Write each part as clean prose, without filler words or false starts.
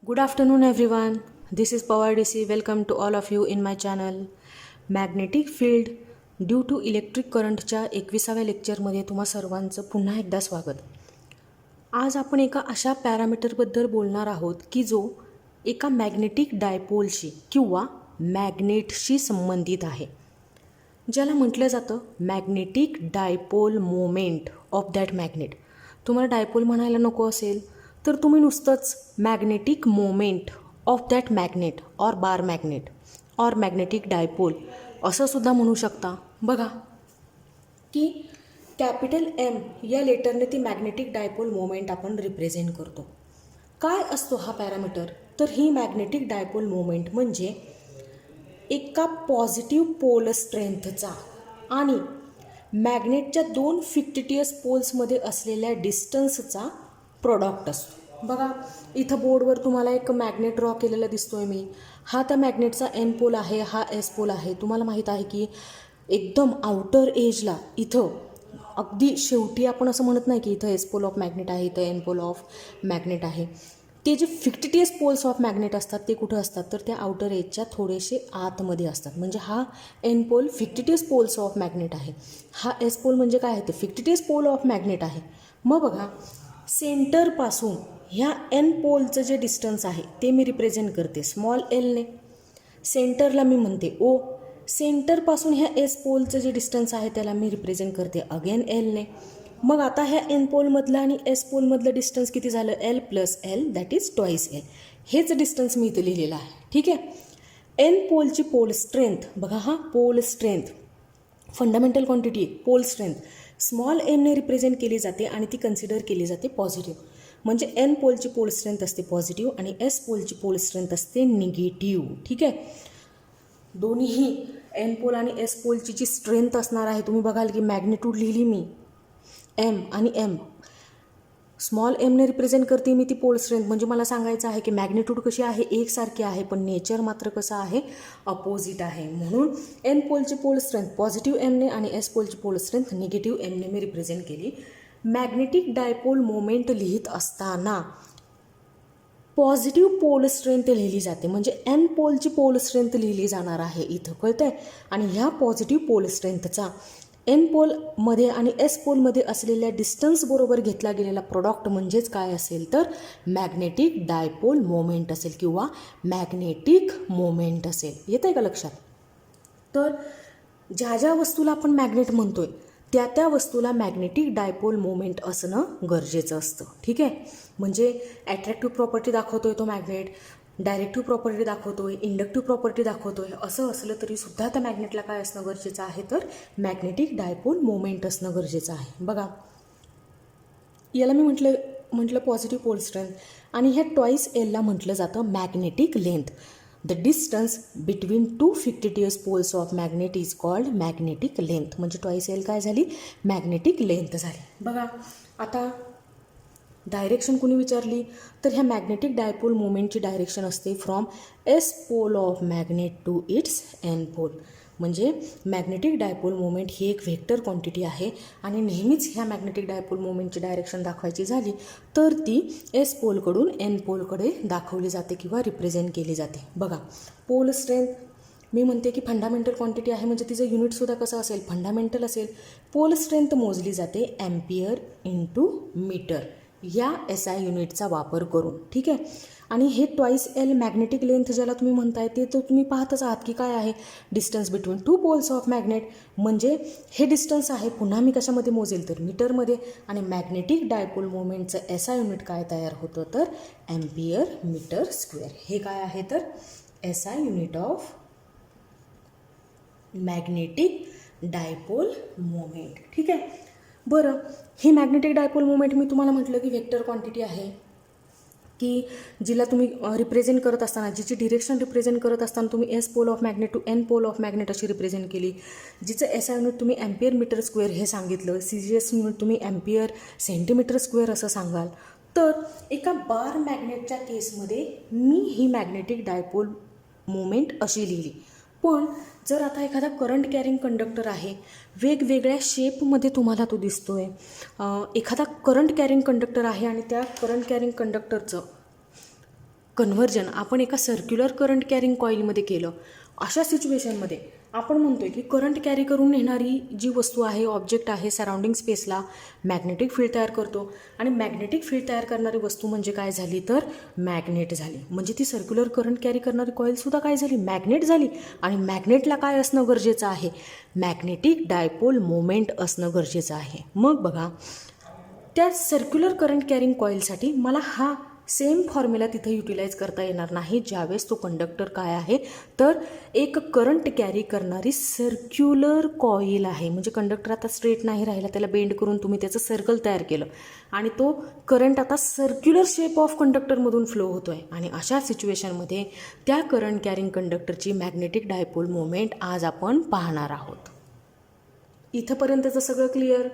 Good afternoon, everyone. This is Pawar DC. Welcome to all of you in my channel. Magnetic field due to electric करंटच्या 21व्या लेक्चरमध्ये तुम्हा सर्वांचं पुन्हा एकदा स्वागत. आज आपण एका अशा पॅरामीटरबद्दल बोलणार आहोत की जो एका मॅग्नेटिक डायपोलशी किंवा मॅग्नेटशी संबंधित आहे, ज्याला म्हटलं जातं magnetic dipole moment of that magnet. तुम्हाला डायपोल म्हणायला नको असेल तर तुम्ही नुसतंच magnetic moment of that magnet or bar magnet or magnetic dipole असं सुद्धा म्हणू शकता. बघा की कॅपिटल एम या लेटरने ती मॅग्नेटिक डायपोल मोमेंट आपण रिप्रेझेंट करतो. काय असतो हा पॅरामीटर? तर ही मॅग्नेटिक डायपोल मोमेंट म्हणजे एका पॉझिटिव्ह पोल स्ट्रेंथचा आणि मॅग्नेटच्या दोन फिक्टिटियस पोल्समध्ये असलेल्या डिस्टन्सचा प्रॉडक्ट असतो. बघा इथं बोर्डवर तुम्हाला एक मॅग्नेट ड्रॉ केलेला दिसतोय मी. हा त्या मॅग्नेटचा एन पोल आहे, हा एस पोल आहे. तुम्हाला माहीत आहे की एकदम आउटर एजला इथं अगदी शेवटी आपण असं म्हणत नाही की इथं एस पोल ऑफ मॅग्नेट आहे, इथं एन पोल ऑफ मॅग्नेट आहे. ते जे फिक्टिटियस पोल्स ऑफ मॅग्नेट असतात ते कुठं असतात तर त्या आउटर एजच्या थोडेसे आतमध्ये असतात. म्हणजे हा N pole fictitious poles of magnet आहे, हा एस पोल म्हणजे काय आहे ते फिक्टिटियस पोल ऑफ मॅग्नेट आहे. मग बघा सेंटरपासून ह्या एन पोलचं जे डिस्टन्स आहे ते मी रिप्रेझेंट करते स्मॉल एलने. सेंटरला मी म्हणते ओ. सेंटरपासून ह्या एस पोलचं जे डिस्टन्स आहे त्याला मी रिप्रेझेंट करते अगेन एलने. मग आता ह्या एन पोलमधलं आणि एस पोलमधलं डिस्टन्स किती झालं? L plus L, that is twice L. हेच डिस्टन्स मी इथं लिहिलेलं आहे. ठीक आहे. एन पोलची पोल स्ट्रेंथ बघा, हा pole strength fundamental quantity pole strength small एमने रिप्रेझेंट केली जाते आणि ती कन्सिडर केली जाते पॉझिटिव्ह. म्हणजे एन पोलची पोल स्ट्रेंथ असते पॉझिटिव्ह आणि एस पोलची पोल स्ट्रेंथ असते निगेटिव्ह. ठीक आहे. दोन्हीही एन पोल आणि एस पोलची जी स्ट्रेंथ असणार आहे, तुम्ही बघाल की मॅग्निट्यूड लिहिली मी एम आणि एम स्मॉल एमने रिप्रेझेंट करते मी ती पोल स्ट्रेंथ. म्हणजे मला सांगायचं आहे की मॅग्निट्यूड कशी आहे? एकसारखी आहे, पण नेचर मात्र कसं आहे? अपोजिट आहे. म्हणून एन पोलची पोल स्ट्रेंथ पॉझिटिव्ह एमने आणि एस पोलची पोल स्ट्रेंथ निगेटिव्ह एमने मी रिप्रेझेंट केली. मॅग्नेटिक डायपोल मोमेंट लिहित असताना पॉझिटिव्ह पोल स्ट्रेंथ लिहिली जाते. म्हणजे एन पोलची पोल स्ट्रेंथ लिहिली जाणार आहे इथं, कळतं आहे. आणि ह्या पॉझिटिव्ह पोल स्ट्रेंथचा एन पोलमध्ये आणि एस पोलमध्ये असलेल्या डिस्टन्सबरोबर घेतला गेलेला प्रॉडक्ट म्हणजेच काय असेल तर मॅग्नेटिक डायपोल मोमेंट असेल किंवा मॅग्नेटिक मोमेंट असेल. येतं आहे का लक्षात? तर ज्या ज्या वस्तूला आपण मॅग्नेट म्हणतोय त्या त्या वस्तूला मॅग्नेटिक डायपोल मोमेंट असणं गरजेचं असतं. ठीक आहे. म्हणजे ॲट्रॅक्टिव्ह प्रॉपर्टी दाखवतोय तो मॅग्नेट, डायरेक्टिव्ह प्रॉपर्टी दाखवतोय, इंडक्टिव्ह प्रॉपर्टी दाखवतोय, असं असलं तरीसुद्धा त्या मॅग्नेटला काय असणं गरजेचं आहे तर मॅग्नेटिक डायपोल मोमेंट असणं गरजेचं आहे. बघा याला मी म्हटलं पॉझिटिव्ह पोल स्ट्रेंथ आणि ह्या ट्वाईस एलला म्हटलं जातं magnetic length. The distance between two fictitious poles of magnet is called magnetic length. म्हणजे ट्वाईस एल काय झाली? मॅग्नेटिक लेंथ झाली. बघा आता डायरेक्शन कुणी विचारली तर ह्या मॅग्नेटिक डायपोल मोमेंटची डायरेक्शन असते from S pole of magnet to its N pole. म्हणजे मॅग्नेटिक डायपोल मोमेंट ही एक व्हेक्टर क्वांटिटी आहे आणि नेहमीच ह्या मॅग्नेटिक डायपोल मोमेंटची डायरेक्शन दाखवायची झाली तर ती एस पोलकडून एन पोलकडे दाखवली जाते किंवा रिप्रेझेंट केली जाते. बघा पोल स्ट्रेंथ मी म्हणते की फंडामेंटल क्वांटिटी आहे, म्हणजे तिचं युनिटसुद्धा कसं असेल? फंडामेंटल असेल. पोल स्ट्रेंथ मोजली जाते ॲम्पियर इंटू मीटर या एस आय युनिटचा वापर करून. ठीक आहे. आणि हे ट्वाईस एल मॅग्नेटिक लेंथ ज्याला तुम्ही म्हणताय ते तर तुम्ही पाहतच आहात की काय आहे? Distance between two poles of magnet. म्हणजे हे डिस्टन्स आहे, पुन्हा मी कशामध्ये मोजेल तर मीटरमध्ये. आणि मॅग्नेटिक डायपोल मोमेंटचं एस आय युनिट काय तयार होतं तर ॲम्पियर मीटर स्क्वेअर. हे काय आहे तर S I unit of magnetic dipole moment. ठीक आहे. बरं ही मॅग्नेटिक डायपोल मोमेंट मी तुम्हाला म्हटलं की व्हेक्टर क्वांटिटी आहे की जिला तुम्ही रिप्रेझेंट करत असताना जिची डिरेक्शन रिप्रेझेंट करत असताना तुम्ही S pole of magnet to N pole of magnet अशी रिप्रेझेंट केली. जिचं एस आय युनिट तुम्ही ॲम्पियर मीटर स्क्वेअर हे सांगितलं, सी जी एस युनिट तुम्ही ॲम्पियर सेंटीमीटर स्क्वेअर असं सांगाल. तर एका बार मॅग्नेटच्या केसमध्ये मी ही मॅग्नेटिक डायपोल मोमेंट अशी लिहिली. पण जर आता एखादा करंट कॅरिंग कंडक्टर आहे, वेगवेगळ्या शेपमध्ये तुम्हाला तो दिसतोय, एखादा करंट कॅरिंग कंडक्टर आहे आणि त्या करंट कॅरिंग कंडक्टरचं कन्व्हर्जन आपण एका सर्क्युलर करंट कॅरिंग कॉईलमध्ये केलं, अशा सिच्युएशनमध्ये आपण म्हणतोय की करंट कॅरी करून नेणारी जी वस्तू आहे, ऑब्जेक्ट आहे, सराउंडिंग स्पेसला मॅग्नेटिक फील्ड तयार करतो. आणि मॅग्नेटिक फील्ड तयार करणारी वस्तू म्हणजे काय झाली तर मॅग्नेट झाली. म्हणजे ती सर्क्युलर करंट कॅरी करणारी कॉईलसुद्धा काय झाली, मॅग्नेट झाली. आणि मॅग्नेटला काय असणं गरजेचं आहे, मॅग्नेटिक डायपोल मोमेंट असणं गरजेचं आहे. मग बघा, त्या सर्क्युलर करंट कॅरिंग कॉईलसाठी मला हा सेम फॉर्म्युला तिथे युटिलाइज करता येणार नाही, ज्यावेळेस तो कंडक्टर काय आहे तर एक करंट कॅरी करणारी सर्क्युलर कॉईल आहे. म्हणजे कंडक्टर आता स्ट्रेट नाही राहिला, त्याला बेंड करून तुम्ही त्याचं सर्कल तयार केलं आणि तो करंट आता सर्क्युलर शेप ऑफ कंडक्टरमधून फ्लो होतो आहे. आणि अशा सिच्युएशनमध्ये त्या करंट कॅरिंग कंडक्टरची मॅग्नेटिक डायपोल मोमेंट आज आपण पाहणार आहोत. इथंपर्यंतचं सगळं क्लिअर.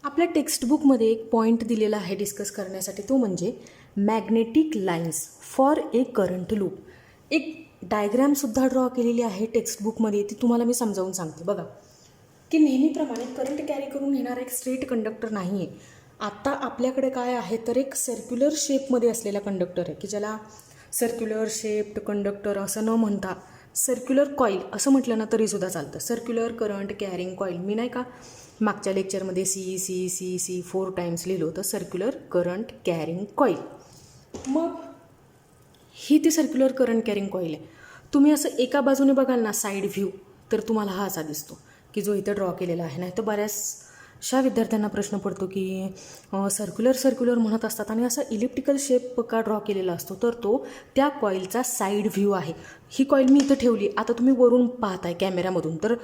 आपल्या टेक्स्टबुकमध्ये एक पॉईंट दिलेला आहे डिस्कस करण्यासाठी, तो म्हणजे magnetic lines for a current loop. एक डायग्रॅमसुद्धा ड्रॉ केलेली आहे टेक्स्टबुकमध्ये, ती तुम्हाला मी समजावून सांगते. बघा की नेहमीप्रमाणे करंट कॅरी करून येणारा एक स्ट्रेट कंडक्टर नाही आहे. आत्ता आपल्याकडे काय आहे तर एक सर्क्युलर शेपमध्ये असलेला कंडक्टर आहे, की ज्याला सर्क्युलर शेप्ड कंडक्टर असं न म्हणता सर्क्युलर कॉईल असं म्हटलं ना तरीसुद्धा चालतं. Circular current carrying coil. मी नाही का मागच्या लेक्चरमध्ये सी 4 टाइम्स लिहिलं होतं, सर्क्युलर करंट कॅरिंग कॉईल. मग ही ती सर्क्युलर करंट कॅरिंग कॉईल आहे. तुम्ही असं एका बाजूने बघाल ना साईड व्ह्यू, तर तुम्हाला हा असा दिसतो की जो इथं ड्रॉ केलेला आहे. नाही तर बऱ्याचशा विद्यार्थ्यांना प्रश्न पडतो की सर्क्युलर म्हणत असतात आणि असा इलिप्टिकल शेप का ड्रॉ केलेला असतो, तर तो त्या कॉईलचा साईड व्ह्यू आहे. ही कॉईल मी इथं ठेवली, आता तुम्ही वरून पाहताय कॅमेऱ्यामधून, तर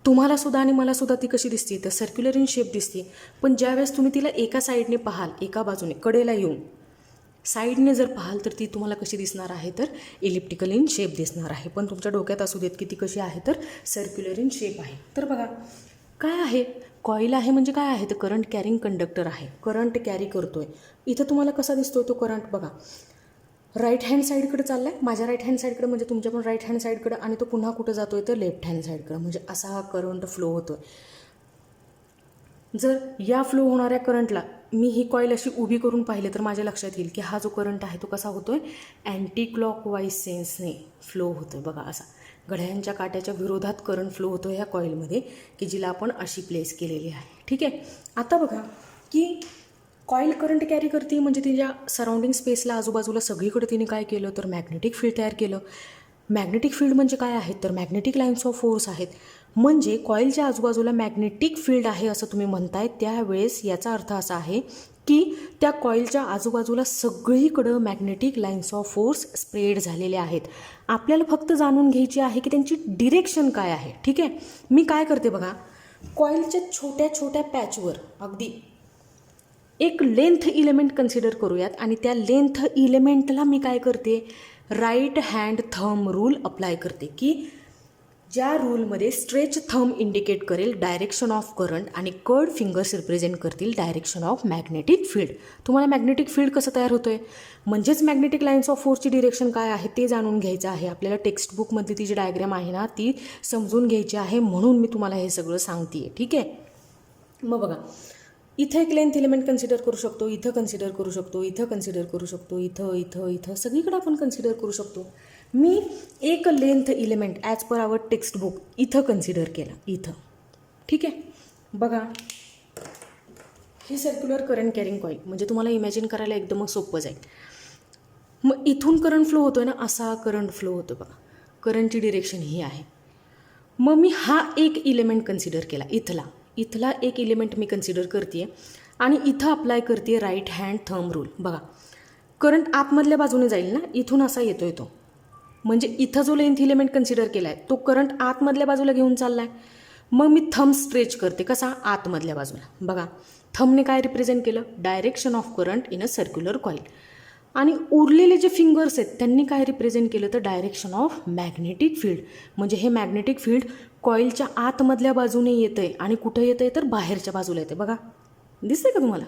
तुम्हालासुद्धा आणि मलासुद्धा ती कशी दिसते तर सर्क्युलर इन शेप दिसते. पण ज्यावेळेस तुम्ही तिला एका साईडने पाहाल, एका बाजूने कडेला येऊन साईडने जर पाहाल, तर ती तुम्हाला कशी दिसणार आहे तर इलिप्टिकल इन शेप दिसणार आहे. पण तुमच्या डोक्यात असू देत की ती कशी आहे तर सर्क्युलर इन शेप आहे. तर बघा काय आहे, कॉईल आहे म्हणजे काय आहे तर करंट कॅरिंग कंडक्टर आहे, करंट कॅरी करतोय. इथं तुम्हाला कसा दिसतोय तो करंट, बघा राईट हँड साईडकडे चालला आहे, माझ्या राईट हँड साईडकडे म्हणजे तुमच्या पण राईट हँड साईडकडे, आणि तो पुन्हा कुठं जातो आहे तर लेफ्ट हँड साईडकडे. म्हणजे असा हा करंट फ्लो होतो आहे. जर या फ्लो होणाऱ्या करंटला मी ही कॉईल अशी उभी करून पाहिले तर माझ्या लक्षात येईल की हा जो करंट आहे तो कसा होतो आहे, अँटी क्लॉकवाईज सेन्सने फ्लो होतो आहे. बघा असा घड्याळांच्या काट्याच्या विरोधात करंट फ्लो होतो ह्या कॉईलमध्ये, की जिला आपण अशी प्लेस केलेली आहे. ठीक आहे. आता बघा की कॉईल करंट कॅरी करते म्हणजे तिच्या सराउंडिंग स्पेसला आजूबाजूला सगळीकडे तिने काय केलं तर मॅग्नेटिक फील्ड तयार केलं. मॅग्नेटिक फील्ड म्हणजे काय आहेत तर मॅग्नेटिक लाईन्स ऑफ फोर्स आहेत. म्हणजे कॉईलच्या आजूबाजूला मॅग्नेटिक फील्ड आहे असं तुम्ही म्हणताय, त्यावेळेस याचा अर्थ असा आहे की त्या कॉईलच्या आजूबाजूला सगळीकडं magnetic lines of force spread झालेले आहेत. आपल्याला फक्त जाणून घ्यायची आहे की त्यांची डिरेक्शन काय आहे. ठीक आहे. मी काय करते बघा, कॉईलच्या छोट्या छोट्या पॅचवर अगदी एक लेंथ इलेमेंट कन्सिडर करूयात, आणि त्या लेंथ इलेमेंटला मी काय करते, right hand thumb rule apply करते, की ज्या रूलमध्ये स्ट्रेच थंब इंडिकेट करेल डायरेक्शन ऑफ करंट आणि कर्ड फिंगर्स रिप्रेझेंट करतील डायरेक्शन ऑफ मॅग्नेटिक फील्ड. तुम्हाला मॅग्नेटिक फील्ड कसं तयार होतं आहे म्हणजेच मॅग्नेटिक लाईन्स ऑफ फोर्सची डिरेक्शन काय आहे ते जाणून घ्यायचं आहे आपल्याला. टेक्स्टबुकमध्ये ती जी डायग्राम आहे ना ती समजून घ्यायची आहे, म्हणून मी तुम्हाला हे सगळं सांगते आहे. ठीक आहे. मग बघा, इथं एक लेंथ इलेमेंट कन्सिडर करू शकतो, इथं कन्सिडर करू शकतो, इथं कन्सिडर करू शकतो, इथं इथं इथं सगळीकडे आपण कन्सिडर करू शकतो. मी एक length element as per hour textbook इथं कन्सिडर केला, इथं. ठीक आहे. बघा ही सर्क्युलर करंट कॅरिंग कॉईल, म्हणजे तुम्हाला इमॅजिन करायला एकदमच सोपं जाईल. मग इथून करंट फ्लो होतो आहे ना, असा करंट फ्लो होतो. बघा करंटची डिरेक्शन ही आहे. मग मी हा एक इलेमेंट कन्सिडर केला, इथला एक इलेमेंट मी कन्सिडर करते आहे आणि इथं अप्लाय करते राईट हँड थंब रूल. बघा करंट आतमधल्या बाजूने जाईल ना, इथून असा येतो आहे तो, म्हणजे इथं जो लेंथ इलेमेंट कन्सिडर केला आहे तो करंट आतमधल्या बाजूला घेऊन चालला आहे. मग मी थंब स्ट्रेच करते, कसा आतमधल्या बाजूला. बघा थंबने काय रिप्रेझेंट केलं, direction of current in a circular coil. आणि उरलेले जे फिंगर्स आहेत त्यांनी काय रिप्रेझेंट केलं तर डायरेक्शन ऑफ मॅग्नेटिक फील्ड. म्हणजे हे मॅग्नेटिक फील्ड कॉईलच्या आतमधल्या बाजूने येतं आहे आणि कुठं येतं आहे तर बाहेरच्या बाजूला येते. बघा दिसतंय का तुम्हाला,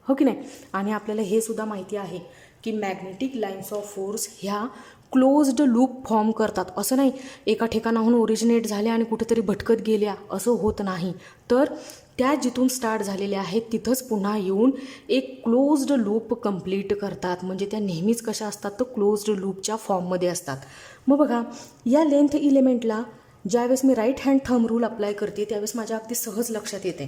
हो की नाही. आणि आपल्याला हे सुद्धा माहिती आहे की मॅग्नेटिक लाईन्स ऑफ फोर्स ह्या क्लोज्ड लूप फॉर्म करतात. असं नाही एका ठिकाणाहून ओरिजिनेट झाल्या आणि कुठेतरी भटकत गेल्या असं होत नाही, तर त्या जिथून स्टार्ट झालेल्या आहेत तिथंच पुन्हा येऊन एक क्लोज्ड लूप कंप्लीट करतात. म्हणजे त्या नेहमीच कशा असतात तर क्लोज्ड लूपच्या फॉर्ममध्ये असतात. मग बघा, या लेंथ इलिमेंटला ज्यावेळेस मी right hand thumb rule apply करते त्यावेळेस माझ्या अगदी सहज लक्षात येते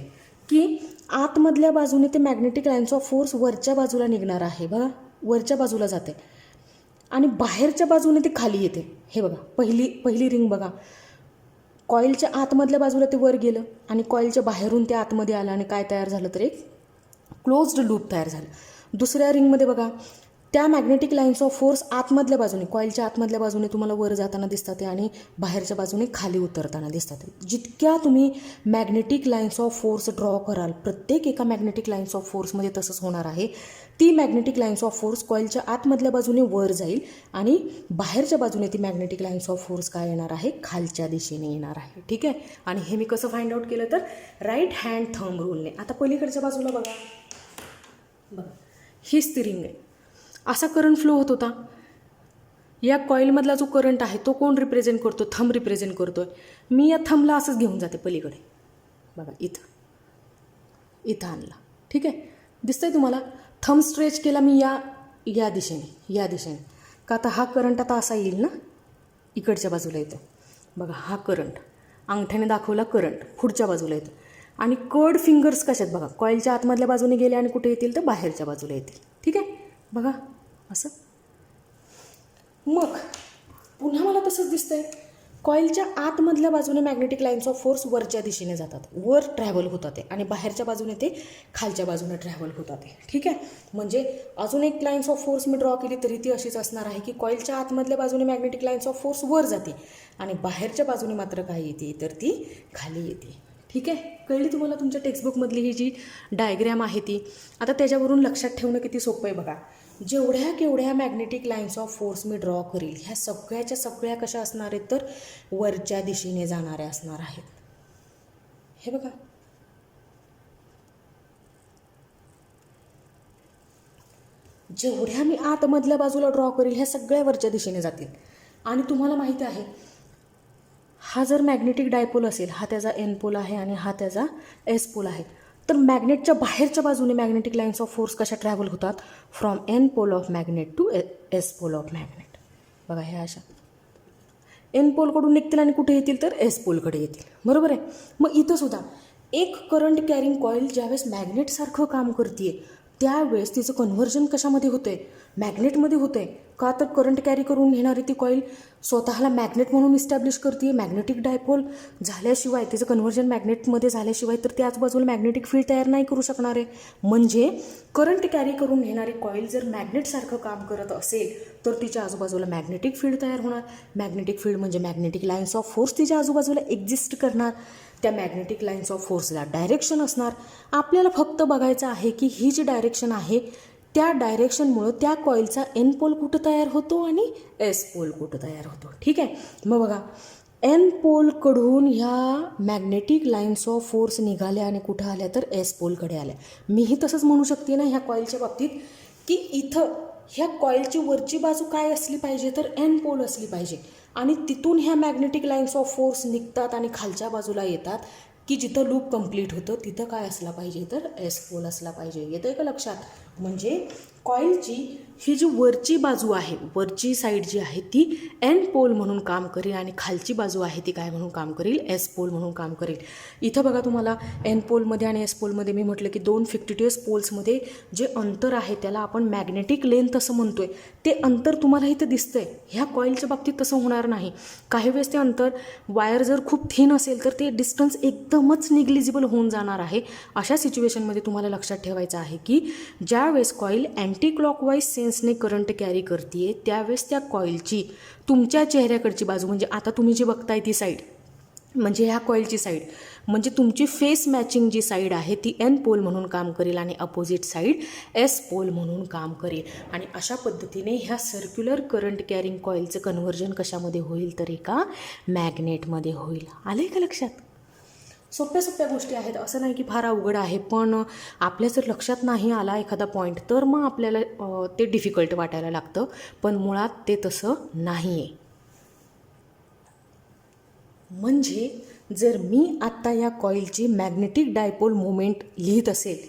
की आतमधल्या बाजूने ते मॅग्नेटिक लाईन्स ऑफ फोर्स वरच्या बाजूला निघणार आहे. बघा, वरच्या बाजूला जाते आणि बाहेरच्या बाजूने ते खाली येते. हे बघा, पहिली रिंग बघा, कॉईलच्या आतमधल्या बाजूला ते वर गेलं आणि कॉईलच्या बाहेरून ते आतमध्ये आलं आणि काय तयार झालं तर एक क्लोज्ड लूप तयार झालं. दुसऱ्या रिंगमध्ये बघा, त्या मॅग्नेटिक लाईन्स ऑफ फोर्स आतमधल्या बाजूने, कॉईलच्या आतमधल्या बाजूने तुम्हाला वर जाताना दिसतात आणि बाहेरच्या बाजूने खाली उतरताना दिसतात. जितक्या तुम्ही magnetic lines of force draw कराल, प्रत्येक एका मॅग्नेटिक लाईन्स ऑफ फोर्समध्ये तसंच होणार आहे. ती मॅग्नेटिक लाईन्स ऑफ फोर्स कॉईलच्या आतमधल्या बाजूने वर जाईल आणि बाहेरच्या बाजूने ती मॅग्नेटिक लाईन्स ऑफ फोर्स काय येणार आहे, खालच्या दिशेने येणार आहे. ठीक आहे. आणि हे मी कसं फाइंड आउट केलं तर राईट हँड थंब रूलने. आता पलीकडच्या बाजूला बघा, हीच ती रिंग आहे. असा करंट फ्लो होत होता. या कॉईलमधला जो करंट आहे तो कोण रिप्रेझेंट करतो, थंब रिप्रेझेंट करतो आहे. मी या थंबला असंच घेऊन जाते पलीकडे. बघा, इथं आणला. ठीक आहे, दिसतंय तुम्हाला. थंब स्ट्रेच केला मी या दिशेने का आता हा करंट आता असा येईल ना, इकडच्या बाजूला येतो. बघा, हा करंट अंगठ्याने दाखवला, करंट पुढच्या बाजूला येतो. आणि कर्ड फिंगर्स कशात बघा, कॉईलच्या आतमधल्या बाजूने गेले आणि कुठे येतील तर बाहेरच्या बाजूला येतील. ठीक आहे, बघा असं. मग पुन्हा मला तसंच दिसतंय, कॉईलच्या आतमधल्या बाजूने मॅग्नेटिक लाईन्स ऑफ फोर्स वरच्या दिशेने जातात, वर ट्रॅव्हल होतात ते, आणि बाहेरच्या बाजूने ते खालच्या बाजूने ट्रॅव्हल होतात ते. ठीक आहे. म्हणजे अजून एक लाईन्स ऑफ फोर्स मी ड्रॉ केली तरी ती अशीच असणार आहे की कॉईलच्या आतमधल्या बाजूने मॅग्नेटिक लाईन्स ऑफ फोर्स वर जाते आणि बाहेरच्या बाजूने मात्र काय येते तर ती खाली येते. ठीक आहे, कळली तुम्हाला तुमच्या टेक्स्टबुकमधली ही जी डायग्रॅम आहे ती. आता त्याच्यावरून लक्षात ठेवणं किती सोपं आहे बघा. जेवढ्या केवढ्या मॅग्नेटिक लाईन्स ऑफ फोर्स मी ड्रॉ करील ह्या सगळ्याच्या सगळ्या कशा असणार आहेत तर वरच्या दिशेने जाणाऱ्या असणार आहेत. हे बघा, जेवढ्या मी आतमधल्या बाजूला ड्रॉ करील ह्या सगळ्या वरच्या दिशेने जातील. आणि तुम्हाला माहिती आहे, हा जर मॅग्नेटिक डायपोल असेल, हा त्याचा एन पोल आहे आणि हा त्याचा एस पोल आहे, तर मॅग्नेटच्या बाहेरच्या बाजूने मॅग्नेटिक लाईन्स ऑफ फोर्स कशा ट्रॅव्हल होतात, from N pole of magnet to S pole of magnet. बघा, ह्या अशा एन पोलकडून निघतील आणि कुठे येतील तर एस पोलकडे येतील. बरोबर आहे. मग इथं सुद्धा एक करंट कॅरिंग कॉईल ज्यावेळेस मॅग्नेटसारखं काम करते त्यावेळेस तिचं कन्व्हर्जन कशामध्ये होतं आहे, मॅग्नेटमध्ये होतं आहे. का तर करंट कॅरी करून नेणारी ती कॉईल स्वतःला मॅग्नेट म्हणून इस्टॅब्लिश करते. मॅग्नेटिक डायपोल झाल्याशिवाय, तिचं कन्व्हर्जन मॅग्नेटमध्ये झाल्याशिवाय तर ती आजूबाजूला मॅग्नेटिक फील्ड तयार नाही करू शकणार आहे. म्हणजे करंट कॅरी करून नेणारी कॉईल जर मॅग्नेटसारखं काम करत असेल तर तिच्या आजूबाजूला मॅग्नेटिक फील्ड तयार होणार. मॅग्नेटिक फील्ड म्हणजे मॅग्नेटिक लाईन्स ऑफ फोर्स तिच्या आजूबाजूला एक्झिस्ट करणार. त्या मॅग्नेटिक लाईन्स ऑफ फोर्सला डायरेक्शन असणार. आपल्याला फक्त बघायचं आहे की ही जी डायरेक्शन आहे त्या डायरेक्शनमुळं त्या कॉईलचा एन पोल कुठं तयार होतो आणि एस पोल कुठं तयार होतो. ठीक आहे. मग बघा, एन पोलकडून ह्या मॅग्नेटिक लाईन्स ऑफ फोर्स निघाल्या आणि कुठं आल्या तर एस पोलकडे आल्या. मीही तसंच म्हणू शकते ना ह्या कॉईलच्या बाबतीत की इथं ह्या कॉईलची वरची बाजू काय असली पाहिजे तर एन पोल असली पाहिजे आणि तिथून ह्या मॅग्नेटिक लाईन्स ऑफ फोर्स निघतात आणि खालच्या बाजूला येतात की जिथं लूप कंप्लीट होतं तिथं काय असला पाहिजे तर एस पोल असला पाहिजे. येतं का लक्षात? म्हणजे कॉईलची ही जी वरची बाजू आहे, वरची साईड जी आहे ती एन पोल म्हणून काम करेल आणि खालची बाजू आहे ती काय म्हणून काम करेल, एस पोल म्हणून काम करेल. इथं बघा, तुम्हाला एन पोलमध्ये आणि एस पोलमध्ये मी म्हटलं की दोन फिक्टिटिव्हस पोल्समध्ये जे अंतर आहे त्याला आपण मॅग्नेटिक लेंथ असं म्हणतोय. ते अंतर तुम्हाला इथं दिसतंय. ह्या कॉईलच्या बाबतीत तसं होणार नाही. काही वेळेस ते अंतर, वायर जर खूप थिन असेल तर ते डिस्टन्स एकदमच निग्लिजिबल होऊन जाणार आहे. अशा सिच्युएशनमध्ये तुम्हाला लक्षात ठेवायचं आहे की ज्यावेळेस कॉईल अँटी क्लॉकवाईज सेन्सने करंट कॅरी करते त्यावेळेस त्या कॉईलची तुमच्या चेहऱ्याकडची बाजू, म्हणजे आता तुम्ही जी बघताय ती साईड म्हणजे ह्या कॉईलची साईड, म्हणजे तुमची फेस मॅचिंग जी साईड आहे ती एन पोल म्हणून काम करेल आणि अपोजिट साईड एस पोल म्हणून काम करेल. आणि अशा पद्धतीने ह्या सर्क्युलर करंट कॅरिंग कॉईलचं कन्व्हर्जन कशामध्ये होईल तर एका मॅग्नेटमध्ये होईल. आलं आहे का लक्षात? सोप्या सोप्या गोष्टी आहेत, असं नाही की फार अवघड आहे. पण आपल्या जर लक्षात नाही आला एखादा पॉईंट तर मग आपल्याला ते डिफिकल्ट वाटायला लागतं. पण मुळात ते तसं नाही आहे. म्हणजे जर मी आत्ता या कॉईलची मॅग्नेटिक डायपोल मोमेंट लिहित असेल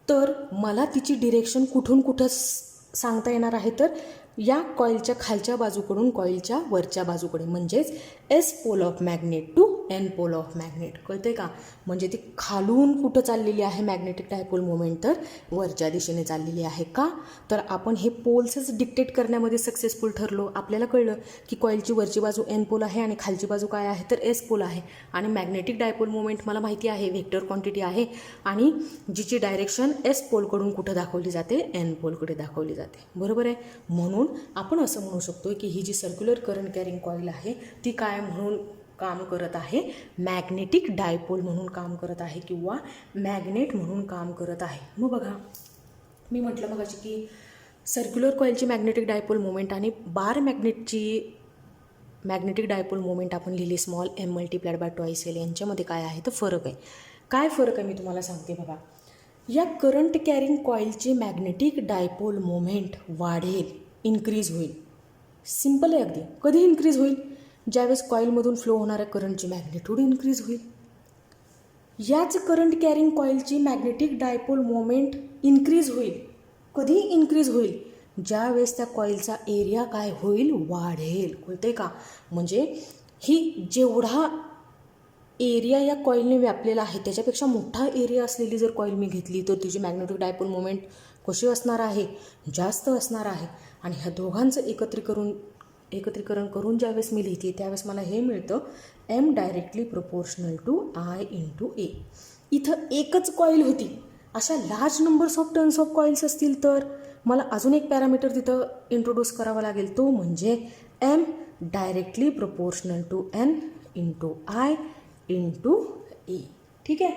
तर मला तिची डिरेक्शन कुठून कुठं सांगता येणार आहे, तर या कॉईलच्या खालच्या बाजूकडून कॉईलच्या वरच्या बाजूकडे, म्हणजेच S pole of magnet to N pole of magnet. कळते का? म्हणजे ती खालून कुठं चाललेली आहे मॅग्नेटिक डायपोल मोमेंट, तर वरच्या दिशेने चाललेली आहे. का? तर आपण हे पोल्सच डिक्टेट करण्यामध्ये सक्सेसफुल ठरलो. आपल्याला कळलं की कॉईलची वरची बाजू एन पोल आहे आणि खालची बाजू काय आहे, तर एस पोल आहे. आणि मॅग्नेटिक डायपोल मोमेंट मला माहिती आहे व्हेक्टर क्वांटिटी आहे आणि जिची डायरेक्शन एस पोलकडून कुठं दाखवली जाते, एन पोलकडे दाखवली जाते. बरोबर आहे. म्हणून आपण असं म्हणू शकतो की ही जी सर्क्युलर करंट कॅरिंग कॉईल आहे ती काय म्हणून काम करत आहे, मॅग्नेटिक डायपोल म्हणून काम करत आहे किंवा मॅग्नेट म्हणून काम करत आहे. मग बघा, मी म्हटलं मग अशी की सर्क्युलर कॉईलची मॅग्नेटिक डायपोल मोमेंट आणि बार मॅग्नेटची मॅग्नेटिक डायपोल मोमेंट आपण लिहिली small M multiplied by twice L. यांच्यामध्ये काय आहे तर फरक आहे. काय फरक आहे मी तुम्हाला सांगते बघा. या करंट कॅरिंग कॉईलची मॅग्नेटिक डायपोल मोमेंट वाढेल, इन्क्रीज होईल. सिम्पल आहे अगदी. कधी इन्क्रीज होईल? ज्यावेळेस कॉईलमधून फ्लो होणाऱ्या करंटची मॅग्नेट्यूड इन्क्रीज होईल. याच करंट कॅरिंग कॉईलची मॅग्नेटिक डायपोल मोमेंट इन्क्रीज होईल. कधी इन्क्रीज होईल? ज्यावेळेस त्या कॉईलचा एरिया काय होईल, वाढेल. कळते का? म्हणजे ही जेवढा एरिया या कॉईलने व्यापलेला आहे त्याच्यापेक्षा मोठा एरिया असलेली जर कॉईल मी घेतली तर तिची मॅग्नेटिक डायपोल मोमेंट कशी असणार आहे, जास्त असणार आहे. आणि ह्या दोघांचं एकत्रीकरण करून ज्यावेळेस मी लिहिते त्यावेळेस मला हे मिळतं M directly proportional to I into A. इथं एकच कॉईल होती. अशा large numbers of turns of coils असतील तर मला अजून एक पॅरामीटर तिथं इंट्रोड्यूस करावा लागेल, तो म्हणजे M directly proportional to N into I into A. ठीक आहे.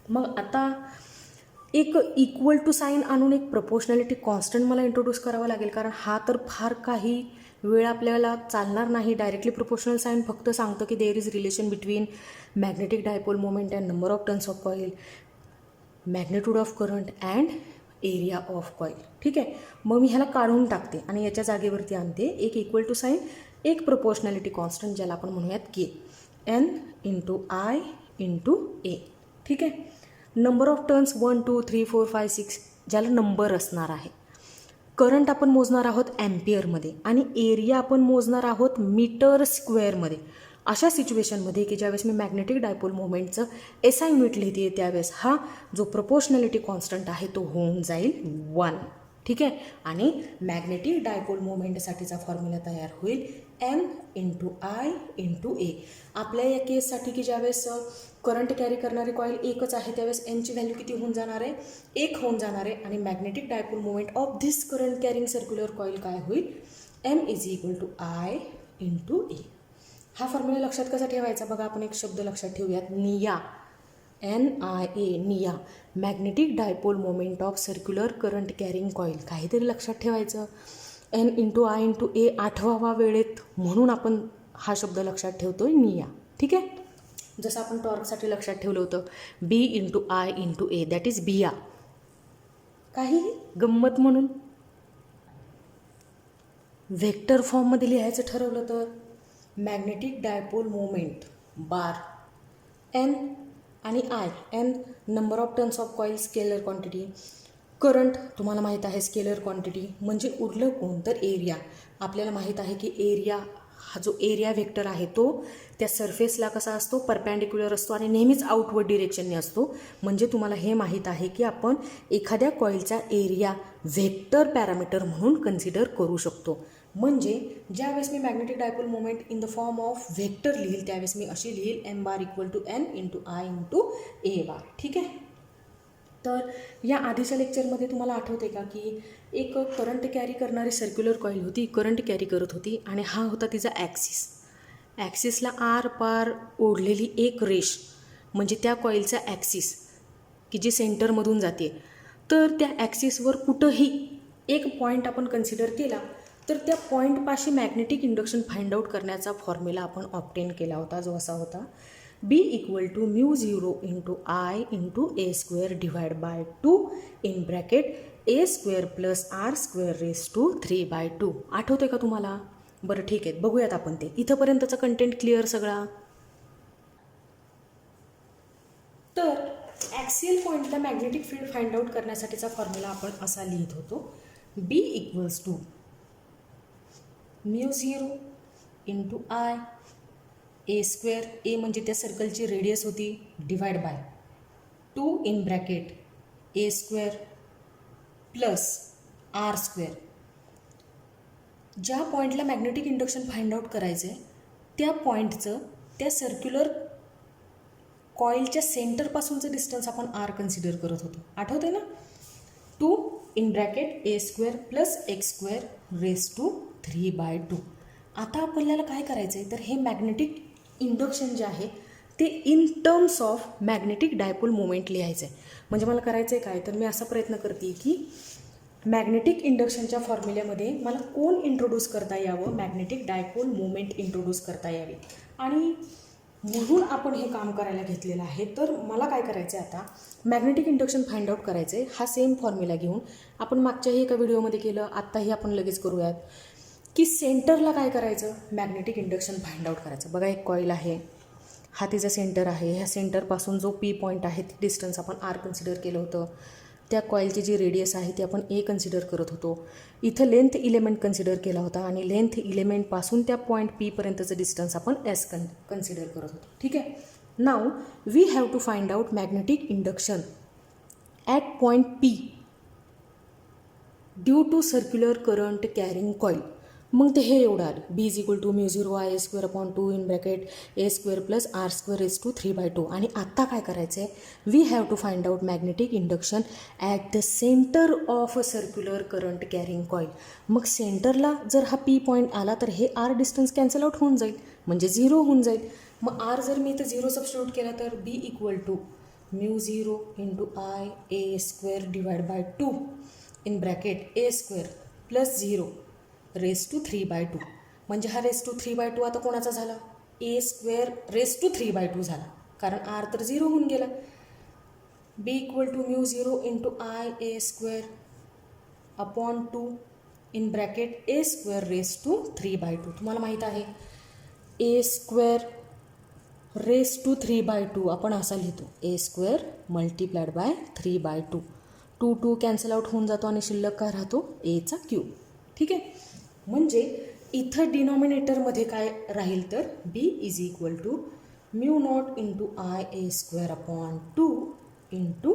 मग आता एक इक्वल टू साईन आणून एक प्रपोर्शनॅलिटी कॉन्स्टंट मला इंट्रोड्यूस करावा लागेल, कारण हा तर फार काही वेळ आपल्याला चालणार नाही. डायरेक्टली प्रोपोर्शनल साईन फक्त सांगतं की there is relation between magnetic dipole moment and number of turns of coil, magnitude of current and area of coil. ठीक आहे. मग मी ह्याला काढून टाकते आणि याच्या जागेवरती आणते एक इक्वल टू साईन, एक प्रपोर्शनॅलिटी कॉन्स्टंट ज्याला आपण म्हणूयात के, N into I into A. ठीक आहे. नंबर ऑफ टर्न्स 1 2 3 4 5 6 ज्याला नंबर असणार आहे. करंट आपण मोजणार आहोत ॲम्पियरमध्ये आणि एरिया आपण मोजणार आहोत मीटर स्क्वेअरमध्ये. अशा सिच्युएशनमध्ये की ज्यावेळेस मी मॅग्नेटिक डायपोल मोमेंटचं एस आय युनिट लिहिते त्यावेळेस हा जो प्रपोर्शनॅलिटी कॉन्स्टंट आहे तो होऊन जाईल 1. ठीक आहे. आणि मॅग्नेटिक डायपोल मोमेंटसाठीचा फॉर्म्युला तयार होईल एम इंटू आय इंटू ए. आपल्या या केससाठी की ज्यावेळेस करंट कॅरी करणारी कॉईल एकच आहे त्यावेळेस एनची व्हॅल्यू किती होऊन जाणार आहे, 1 होऊन जाणार आहे. आणि magnetic dipole moment of this current carrying circular coil काय होईल, M is equal to I into A. हा फॉर्म्युला लक्षात कसा ठेवायचा बघा. आपण एक शब्द लक्षात ठेवूयात, निया, NIA, निया, magnetic dipole moment of circular current carrying coil. काहीतरी लक्षात ठेवायचं. एन इंटू आय इंटू ए आठवावा वेळेत म्हणून आपण हा शब्द लक्षात ठेवतोय, निया. ठीक आहे. जसं आपण टॉर्कसाठी लक्षात ठेवलं होतं B into I into A, that is B I A. काहीही गंमत म्हणून. व्हेक्टर फॉर्ममध्ये लिहायचं ठरवलं तर magnetic dipole moment bar N आणि I, N number of turns of coil scalar quantity, current तुम्हाला माहीत आहे स्केलर क्वांटिटी, म्हणजे उरलं कोण तर एरिया. आपल्याला माहीत आहे की एरिया हा जो एरिया व्हेक्टर आहे तो त्या सरफेसला कसा असतो, परपॅन्डिक्युलर असतो आणि नेहमीच आउटवर्ड डिरेक्शनने असतो. म्हणजे तुम्हाला हे माहीत आहे की आपण एखाद्या कॉईलचा एरिया व्हेक्टर पॅरामीटर म्हणून कन्सिडर करू शकतो. म्हणजे ज्यावेळेस मी magnetic dipole moment in the form of vector लिहिल त्यावेळेस मी अशी लिहिल M bar equal to N into I into A bar. ठीक आहे. तर या आधीच्या लेक्चरमध्ये तुम्हाला आठवते का की एक करंट कॅरी करणारी सर्क्युलर कॉईल होती, करंट कॅरी करत होती आणि हा होता तिचा ॲक्सिस. ॲक्सिसला आर पार ओढलेली एक रेष म्हणजे त्या कॉईलचा ॲक्सिस की जी सेंटरमधून जाते. तर त्या ॲक्सिसवर कुठंही एक पॉईंट आपण कन्सिडर केला तर त्या पॉईंटपाशी मॅग्नेटिक इंडक्शन फाइंड आउट करण्याचा फॉर्म्युला आपण ऑब्टेन केला होता, जो असा होता B equal to mu 0 into I into A square divide by 2 in bracket A square plus R square raise to 3/2. आठवते का तुम्हाला? बरं ठीक आहे, बघूयात आपण ते. इथंपर्यंतचा कंटेंट क्लिअर सगळा. तर ॲक्सियल पॉईंटला मॅग्नेटिक फील्ड फाइंड आउट करण्यासाठीचा फॉर्म्युला आपण असा लिहित होतो, B equals to μ0 into I A square, A म्हणजे त्या सर्कलची रेडियस होती, divide by 2 in bracket A square plus R square. ज्या पॉईंटला मॅग्नेटिक इंडक्शन फाइंड आउट करायचं आहे त्या पॉईंटचं त्या सर्क्युलर कॉईलच्या सेंटरपासूनचं डिस्टन्स आपण आर कन्सिडर करत होतो, आठवतं आहे ना. 2 in bracket A square plus X square raise to 3/2. आता आपल्याला काय करायचं आहे तर हे मॅग्नेटिक इंडक्शन जे आहे ते in terms of magnetic dipole moment लिहायचं आहे. म्हणजे मला करायचं आहे काय तर मी असा प्रयत्न करते की मॅग्नेटिक इंडक्शनच्या फॉर्म्युल्यामध्ये मला कोण इंट्रोड्यूस करता यावं, मॅग्नेटिक डायपोल मोमेंट इंट्रोड्यूस करता यावी, आणि म्हणून आपण हे काम करायला घेतलेलं आहे. तर मला काय करायचं आहे आता, मॅग्नेटिक इंडक्शन फाइंड आउट करायचं आहे. हा सेम फॉर्म्युला घेऊन आपण मागच्याही एका व्हिडिओमध्ये केलं, आत्ताही आपण लगेच करूयात की सेंटरला काय करायचं, मॅग्नेटिक इंडक्शन फाइंड आउट करायचं. बघा एक कॉईल आहे, हा तिचा सेंटर आहे, ह्या सेंटरपासून जो पी पॉईंट आहे ती डिस्टन्स आपण आर कन्सिडर केलं होतं. त्या कॉईलची जी रेडियस आहे ती आपण ए कन्सिडर करत होतो. इथं लेंथ इलेमेंट कन्सिडर केला होता आणि लेंथ इलेमेंटपासून त्या पॉईंट पीपर्यंतचं डिस्टन्स आपण एस कन्सिडर करत होतो. ठीक आहे. Now we have to find out magnetic induction at point P due to circular current carrying coil. मग ते हे एवढं आलं, B is equal to μ0 I square upon 2 in bracket A square plus R square raise to 3/2. आणि आत्ता काय करायचं आहे, we have to find out magnetic induction at the centre of a circular current carrying coil. मग सेंटरला जर हा P point आला तर हे आर डिस्टन्स कॅन्सल आउट होऊन जाईल, म्हणजे 0 होऊन जाईल. मग आर जर मी इथं 0 सबस्टिट्यूट केला तर B equal to μ0 into I A square divide by 2 in bracket A square plus 0 raise to 3/2. म्हणजे हा रेस टू 3/2 आता कोणाचा झाला, ए स्क्वेअर रेस टू 3/2 झाला, कारण आर तर 0 होऊन गेला. B equal to μ0 into I A square upon 2 in bracket A square raise to 3/2. तुम्हाला माहीत आहे ए स्क्वेअर रेस टू 3/2 आपण असा लिहितो, A square multiplied by 3/2. 2 cancel out होऊन जातो आणि शिल्लक काय राहतो, एचा क्यूब. ठीक आहे. म्हणजे इथं डिनॉमिनेटरमध्ये काय राहील तर B is equal to μ0 into I A square upon 2 into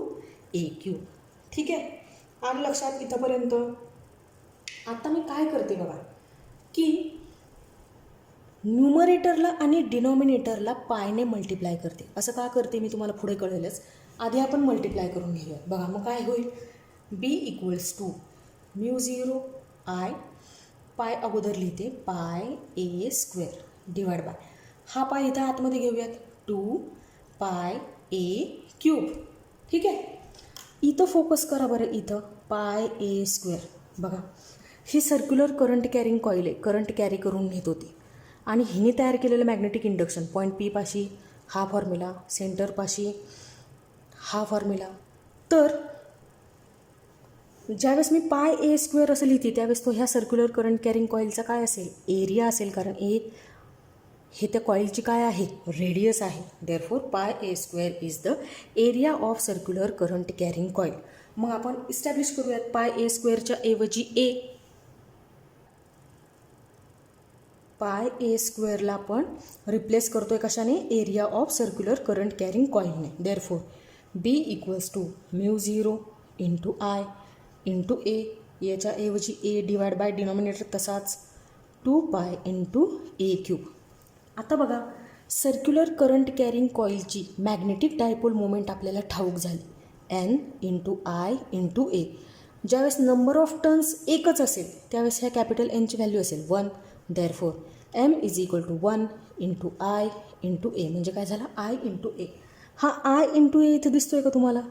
A cube. ठीक आहे. आलं लक्षात इथंपर्यंत. आता मी काय करते बघा की न्यूमरेटरला आणि डिनॉमिनेटरला पायने मल्टिप्लाय करते. असं का करते मी तुम्हाला पुढे कळेलच, आधी आपण मल्टिप्लाय करून घेऊया. बघा मग काय होईल, बी इक्वल्स टू μ0 आय, पाय अगोदर लिहिते, पाय ए स्क्वेअर डिवाइड बाय, हा पाय इथं आतमध्ये घेऊयात, 2 पाय ए क्यूब. ठीक आहे. इथं फोकस करा बरं, इथं पाय ए स्क्वेअर. बघा ही सर्क्युलर करंट कॅरिंग कॉईल आहे, करंट कॅरी करून नेत होती, आणि हिने तयार केलेलं मॅग्नेटिक इंडक्शन पॉईंट पी पाशी हा फॉर्म्युला, सेंटरपाशी हा फॉर्म्युला. तर ज्यावेळेस मी पाय ए स्क्वेअर असं लिहिते त्यावेळेस तो ह्या सर्क्युलर करंट कॅरिंग कॉईलचा काय असेल, एरिया असेल, कारण ए हे त्या कॉईलची काय आहे, रेडियस आहे. Therefore pi A square is the area of circular current carrying coil. मग आपण इस्टॅब्लिश करूयात, पाय ए स्क्वेअरच्या ऐवजी ए, पाय ए स्क्वेअरला आपण रिप्लेस करतोय कशाने, area of circular current carrying कॉईलने. Therefore B equals to μ0 into I into A, याच्याऐवजी ए डिवाइड बाय डिनॉमिनेटर तसाच 2 पाय इंटू ए क्यूब. आता बघा सर्क्युलर करंट कॅरिंग कॉईलची मॅग्नेटिक डायपोल मोमेंट आपल्याला ठाऊक झाली, N into I into A. ज्यावेळेस नंबर ऑफ टर्न्स एकच असेल त्यावेळेस ह्या कॅपिटल एनची व्हॅल्यू असेल 1. Therefore M is equal to 1 into I into A. म्हणजे काय झालं, आय इंटू ए. हा आय इंटू ए इथं दिसतोय का तुम्हाला,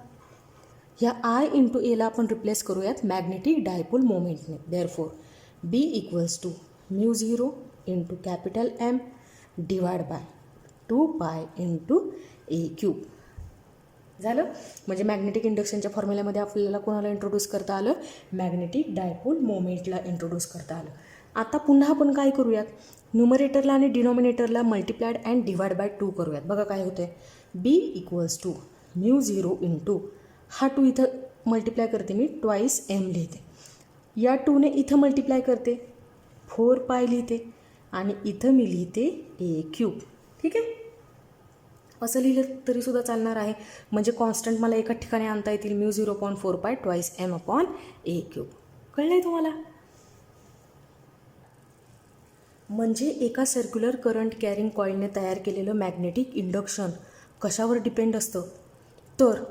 ह्या आय इंटू एला आपण रिप्लेस करूयात मॅग्नेटिक डायपोल मोमेंटने. Therefore B equals to μ0 into capital M divide by 2 pi into A cube. झालं. म्हणजे मॅग्नेटिक इंडक्शनच्या फॉर्म्युल्यामध्ये आपल्याला कोणाला इंट्रोड्यूस करता आलं, मॅग्नेटिक डायपोल मोमेंटला इंट्रोड्यूस करता आलं. आता पुन्हा आपण काय करूयात, न्यूमरेटरला आणि डिनॉमिनेटरला मल्टिप्लाइड अँड डिवाइड बाय 2 करूयात. बघा काय होतं, बी इक्वल्स टू μ0 इंटू हा 2 इथं मल्टिप्लाय करते मी, ट्वाईस m लिहिते. या 2ने इथं मल्टिप्लाय करते, 4 पाय लिहिते आणि इथं मी लिहिते ए क्यूब. ठीक आहे, असं लिहिलं तरीसुद्धा चालणार आहे. म्हणजे कॉन्स्टंट मला एका ठिकाणी आणता येतील, μ0.4 पाय twice m upon A cube. कळलं आहे तुम्हाला? म्हणजे एका सर्क्युलर करंट कॅरिंग कॉईलने तयार केलेलं मॅग्नेटिक इंडक्शन कशावर डिपेंड असतं? तर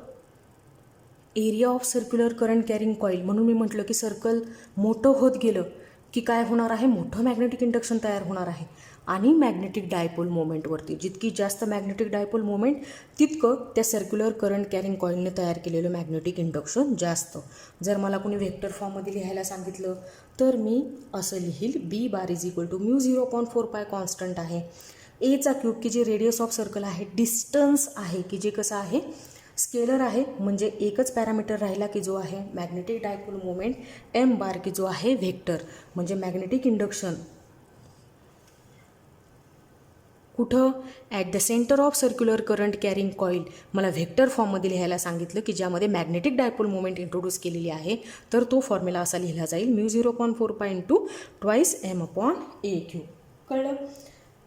area of circular current carrying coil. म्हणून मी म्हटलं की सर्कल मोठं होत गेलं की काय होणार आहे, मोठं मॅग्नेटिक इंडक्शन तयार होणार आहे. आणि मॅग्नेटिक डायपोल मोमेंटवरती जितकी जास्त मॅग्नेटिक डायपोल मोमेंट तितकं त्या सर्क्युलर करंट कॅरिंग कॉईलने तयार केलेलं मॅग्नेटिक इंडक्शन जास्त. जर मला कोणी व्हेक्टर फॉर्ममध्ये लिहायला सांगितलं तर मी असं लिहील, B bar is equal to μ0.4 pi constant आहे, एचा क्यूब की जे रेडियस ऑफ सर्कल आहे, डिस्टन्स आहे की जे कसं आहे स्केलर आहे, म्हणजे एकच पॅरामीटर राहिला की जो आहे मॅग्नेटिक डायपोल मोमेंट, एम बार की जो आहे व्हेक्टर. म्हणजे मॅग्नेटिक इंडक्शन कुठं, at the centre of circular current carrying coil मला व्हेक्टर फॉर्ममध्ये लिहायला सांगितलं की ज्यामध्ये मॅग्नेटिक डायपोल मोमेंट इंट्रोड्यूस केलेली आहे. तर तो फॉर्म्युला असा लिहिला जाईल, μ0.4 pi into twice m upon A cube. कळलं?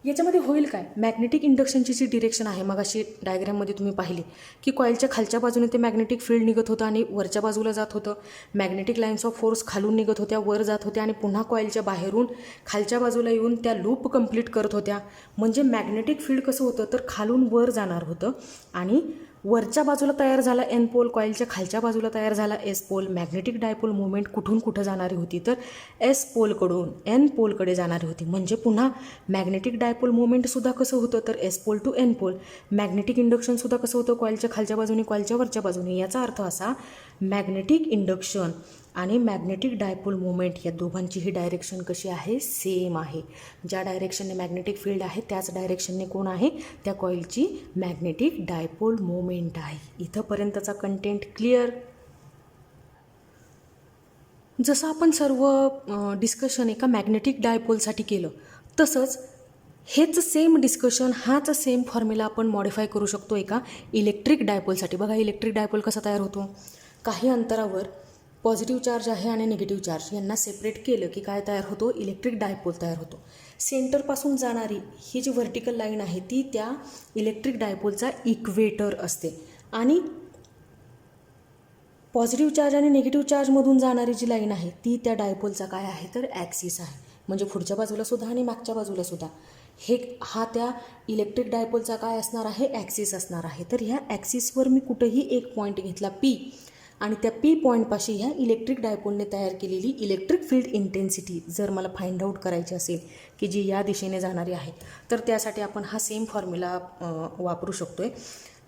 याच्यामध्ये होईल काय, मॅग्नेटिक इंडक्शनची जी डिरेक्शन आहे, मग अशी डायग्राममध्ये तुम्ही पाहिली की कॉईलच्या खालच्या बाजूने ते मॅग्नेटिक फील्ड निघत होतं आणि वरच्या बाजूला जात होतं. मॅग्नेटिक लाईन्स ऑफ फोर्स खालून निघत होत्या, वर जात होत्या आणि पुन्हा कॉईलच्या बाहेरून खालच्या बाजूला येऊन त्या लूप कंप्लीट करत होत्या. म्हणजे मॅग्नेटिक फील्ड कसं होतं तर खालून वर जाणार होतं आणि वरच्या बाजूला तयार झाला एन पोल, कॉईलच्या खालच्या बाजूला तयार झाला S pole. Magnetic dipole movement कुठून कुठं जाणारी होती तर एस पोलकडून एन पोलकडे जाणारी होती. म्हणजे पुन्हा मॅग्नेटिक डायपोल मुवमेंटसुद्धा कसं होतं तर S pole to N pole. Magnetic इंडक्शनसुद्धा कसं होतं, कॉईलच्या खालच्या बाजूने कॉईलच्या वरच्या बाजूने. याचा अर्थ असा, मॅग्नेटिक इंडक्शन आणि मॅग्नेटिक डायपोल मुवमेंट या दोघांचीही डायरेक्शन कशी आहे, सेम आहे. ज्या डायरेक्शनने मॅग्नेटिक फील्ड आहे त्याच डायरेक्शनने कोण आहे, त्या कॉईलची मॅग्नेटिक डायपोल मुवमेंट आहे. इथंपर्यंतचा कंटेंट क्लिअर? जसं आपण सर्व डिस्कशन एका मॅग्नेटिक डायपोलसाठी केलं, तसंच हेच सेम डिस्कशन, हाच सेम फॉर्म्युला आपण मॉडिफाय करू शकतो एका इलेक्ट्रिक डायपोलसाठी. बघा इलेक्ट्रिक डायपोल कसा तयार होतो, काही अंतरावर पॉझिटिव्ह चार्ज आहे आणि निगेटिव्ह चार्ज यांना सेपरेट केलं की काय तयार होतो, इलेक्ट्रिक डायपोल तयार होतो. सेंटरपासून जाणारी ही जी व्हर्टिकल लाईन आहे ती त्या इलेक्ट्रिक डायपोलचा इक्वेटर असते आणि पॉझिटिव्ह चार्ज आणि निगेटिव्ह चार्जमधून जाणारी जी लाईन आहे ती त्या डायपोलचा काय आहे तर ॲक्सिस आहे. म्हणजे पुढच्या बाजूलासुद्धा आणि मागच्या बाजूलासुद्धा हा त्या इलेक्ट्रिक डायपोलचा काय असणार आहे, ॲक्सिस असणार आहे. तर ह्या ॲक्सिसवर मी कुठंही एक पॉईंट घेतला पी आणि त्या पी पॉईंटपाशी ह्या इलेक्ट्रिक डायपोलने तयार केलेली इलेक्ट्रिक फील्ड इंटेन्सिटी जर मला फाइंड आउट करायची असेल की जी या दिशेने जाणारी आहे, तर त्यासाठी आपण हा सेम फॉर्म्युला वापरू शकतो आहे.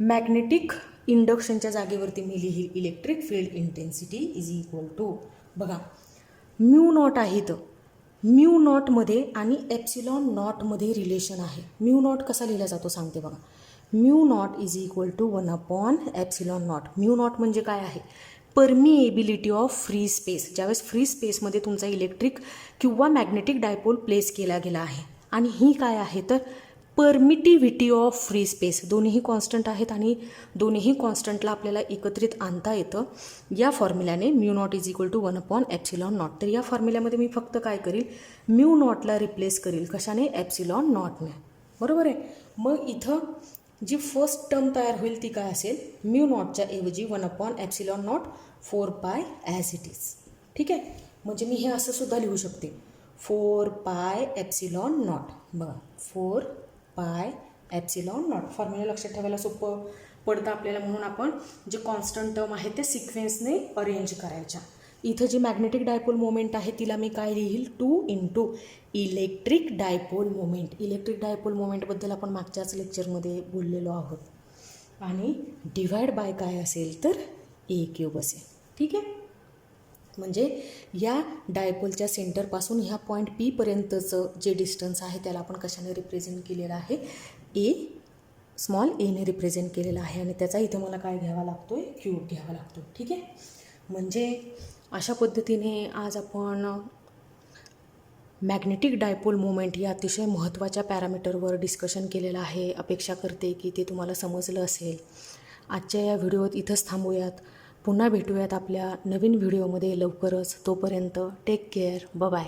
मॅग्नेटिक इंडक्शनच्या जागेवरती मी लिहिल electric field intensity is equal to, बघा म्यू नॉट आहे इथं, म्यू नॉटमध्ये आणि एप्सिलॉन नॉटमध्ये रिलेशन आहे. म्यू नॉट कसा लिहिला जातो सांगते बघा, mu naught is equal to 1 upon epsilon naught. Mu naught म्हणजे काय आहे, परमिएबिलिटी ऑफ फ्री स्पेस. ज्यावेळेस फ्री स्पेसमध्ये तुमचा इलेक्ट्रिक किंवा मॅग्नेटिक डायपोल प्लेस केला गेला आहे, आणि ही काय आहे तर परमिटिव्हिटी ऑफ फ्री स्पेस. दोन्हीही कॉन्स्टंट आहेत आणि दोन्हीही कॉन्स्टंटला आपल्याला एकत्रित आणता येतं या फॉर्म्युल्याने, mu naught is equal to 1 upon epsilon naught. तर या फॉर्म्युल्यामध्ये मी फक्त काय करील, म्यू नॉटला रिप्लेस करील कशाने, एप्सिलॉन नॉटने. बरोबर आहे. मग इथं जी फर्स्ट टर्म तयार होईल ती काय असेल, म्यू नॉटच्या ऐवजी 1 अपॉन एप्सिलॉन नॉट 4 पाय ॲज इट इज. ठीक आहे. म्हणजे मी हे असं सुद्धा लिहू शकते, 4 पाय एप्सिलॉन नॉट. बघा 4 पाय एप्सिलॉन नॉट. फॉर्म्युला लक्षात ठेवायला सोपं पडतं आपल्याला, म्हणून आपण जे कॉन्स्टंट टर्म आहे ते सिक्वेन्सने अरेंज करायच्या. इथं जी मॅग्नेटिक डायपोल मोमेंट आहे तिला मी काय लिहील, 2 इंटू electric dipole moment. Electric dipole मोमेंटबद्दल आपण मागच्याच लेक्चरमध्ये बोललेलो आहोत. आणि डिवाइड बाय काय असेल तर ए क्यूब असेल. ठीक आहे. म्हणजे या डायपोलच्या सेंटरपासून ह्या पॉईंट पी पर्यंतचं जे डिस्टन्स आहे त्याला आपण कशाने रिप्रेझेंट केलेलं आहे, ए स्मॉल एने रिप्रेझेंट केलेला आहे. आणि त्याचा इथं मला काय घ्यावा लागतो आहे, क्यूब घ्यावा लागतो. ठीक आहे. म्हणजे अशा पद्धतीने आज आपण मॅग्नेटिक डायपोल मोमेंट या अतिशय महत्त्वाच्या पॅरामीटरवर डिस्कशन केलेलं आहे. अपेक्षा करते की ते तुम्हाला समजलं असेल. आजच्या या व्हिडिओत इथंच थांबूयात. पुन्हा भेटूयात आपल्या नवीन व्हिडिओमध्ये लवकरच. तोपर्यंत टेक केअर. बाय.